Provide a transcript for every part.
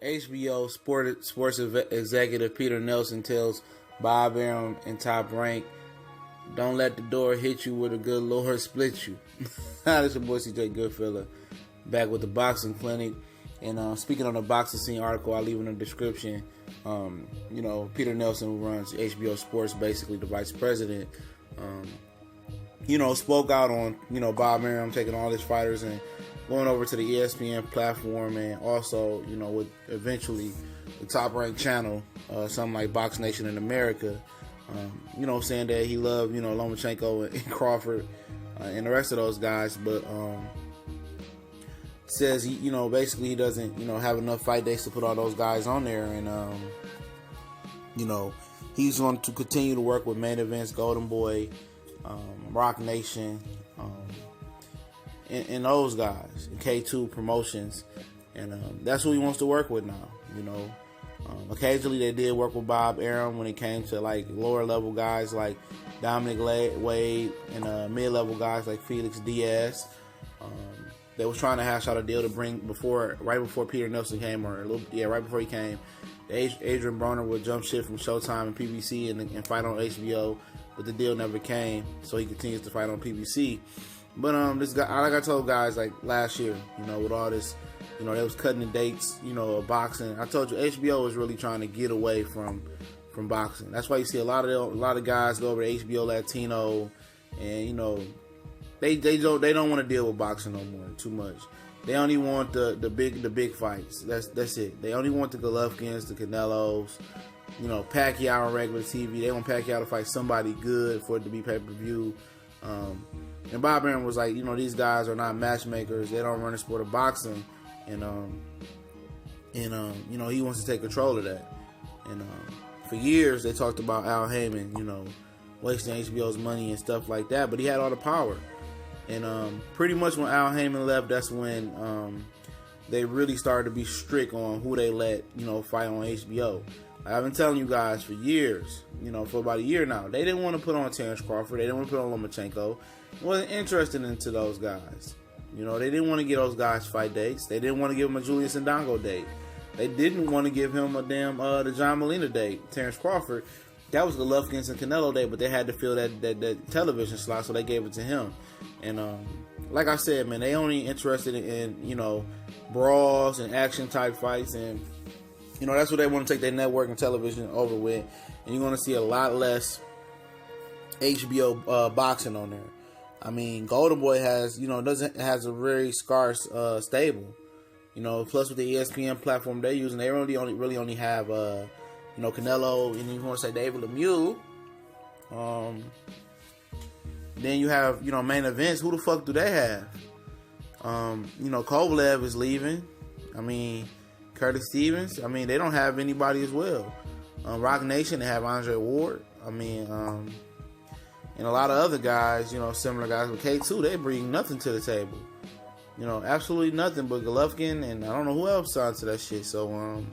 HBO Sports executive Peter Nelson tells Bob Arum and Top Rank, "Don't let the door hit you where the good Lord split you." This your boy CJ Goodfella, back with the boxing clinic. And speaking on the boxing scene article, I'll leave in the description. Peter Nelson, who runs HBO Sports, basically the vice president, spoke out on, Bob Arum taking all his fighters and going over to the ESPN platform, and also, with eventually the Top Rank channel, something like Box Nation in America, saying that he loved, Lomachenko and Crawford and the rest of those guys, but says he, basically he doesn't, have enough fight days to put all those guys on there, and he's going to continue to work with Main Events, Golden Boy, Rock Nation, and those guys, and K2 Promotions, and that's who he wants to work with now. Occasionally they did work with Bob Arum when it came to like lower level guys like Dominic Wade and mid level guys like Felix Diaz. They was trying to hash out a deal to bring right before Peter Nelson came, right before he came. Adrian Broner would jump ship from Showtime and PBC and fight on HBO, but the deal never came, so he continues to fight on PBC. But this guy, like I told guys like last year, with all this, they was cutting the dates, of boxing. I told you HBO is really trying to get away from boxing. That's why you see a lot of guys go over to HBO Latino, and they don't want to deal with boxing no more too much. They only want the big fights. That's it. They only want the Golovkins, the Canelos, Pacquiao on regular TV. They want Pacquiao to fight somebody good for it to be pay-per-view. And Bob Arum was like, these guys are not matchmakers. They don't run the sport of boxing, and he wants to take control of that. And for years they talked about Al Heyman, wasting HBO's money and stuff like that, but he had all the power. And pretty much when Al Heyman left, that's when they really started to be strict on who they let, fight on HBO. I've been telling you guys for years, for about a year now, they didn't want to put on Terrence Crawford. They didn't want to put on Lomachenko. Wasn't interested into those guys. They didn't want to give those guys fight dates. They didn't want to give him a Julius Ndongo date. They didn't want to give him a damn the John Molina date. Terrence Crawford, that was the Golovkins and Canelo date, but they had to fill that television slot, so they gave it to him. And like I said, man, they only interested in brawls and action type fights, and that's what they want to take their network and television over with. And you're going to see a lot less HBO boxing on there. I mean, Golden Boy has a very scarce stable. Plus with the ESPN platform they're using, they really only have Canelo, and you want to say David Lemieux. Then you have Main Events. Who the fuck do they have? Kovalev is leaving. I mean, Curtis Stevens. I mean, they don't have anybody as well. Rock Nation, they have Andre Ward. I mean, and a lot of other guys, similar guys with K2, they bring nothing to the table. Absolutely nothing but Golovkin, and I don't know who else signed to that shit. So,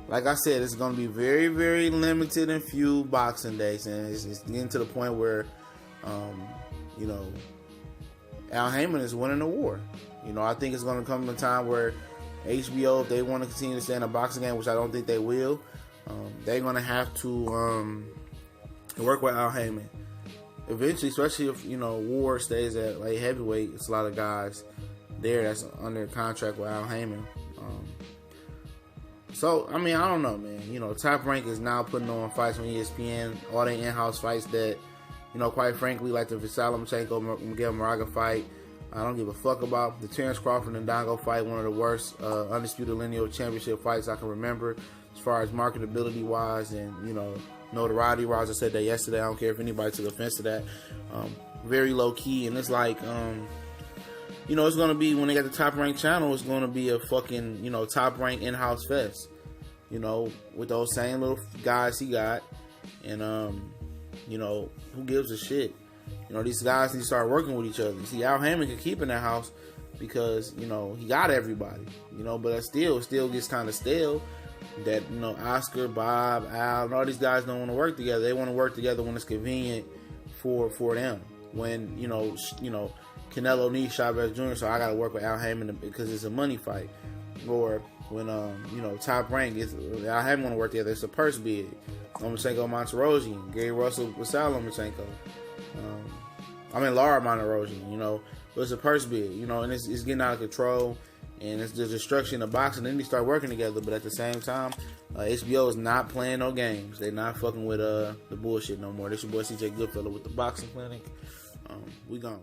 like I said, it's going to be very, very limited and few boxing days, and it's getting to the point where, Al Heyman is winning the war. I think it's going to come a time where HBO, if they want to continue to stay in a boxing game, which I don't think they will, they're going to have to work with Al Heyman. Eventually, especially if, War stays at like heavyweight, it's a lot of guys there that's under contract with Al Heyman. So, I mean, I don't know, man. Top Rank is now putting on fights on ESPN, all the in-house fights that, quite frankly, like the Vasily Lomachenko Miguel Moraga fight, I don't give a fuck about. The Terrence Crawford and Ndongo fight, one of the worst undisputed lineal championship fights I can remember as far as marketability-wise and, notoriety-wise. I said that yesterday. I don't care if anybody took offense to that. Very low-key, and it's like, it's going to be, when they got the Top Rank channel, it's going to be a fucking, Top Rank in-house fest, with those same little guys he got, and, who gives a shit? These guys need to start working with each other. You see, Al Heyman can keep in that house because, he got everybody, but it still gets kind of stale that, Oscar, Bob, Al, and all these guys don't want to work together. They want to work together when it's convenient for them. When, Canelo needs Chavez Jr., so I got to work with Al Heyman because it's a money fight. Or when Top Rank is. I haven't want to work together. It's a purse bid. Lomachenko, Monterosian, Gary Russell, Sal Lomachenko. Lara Monterosian. But it's a purse bid. And it's getting out of control. And it's the destruction of boxing. Then they start working together, but at the same time, HBO is not playing no games. They're not fucking with the bullshit no more. This your boy CJ Goodfellow with the Boxing Clinic. We gone.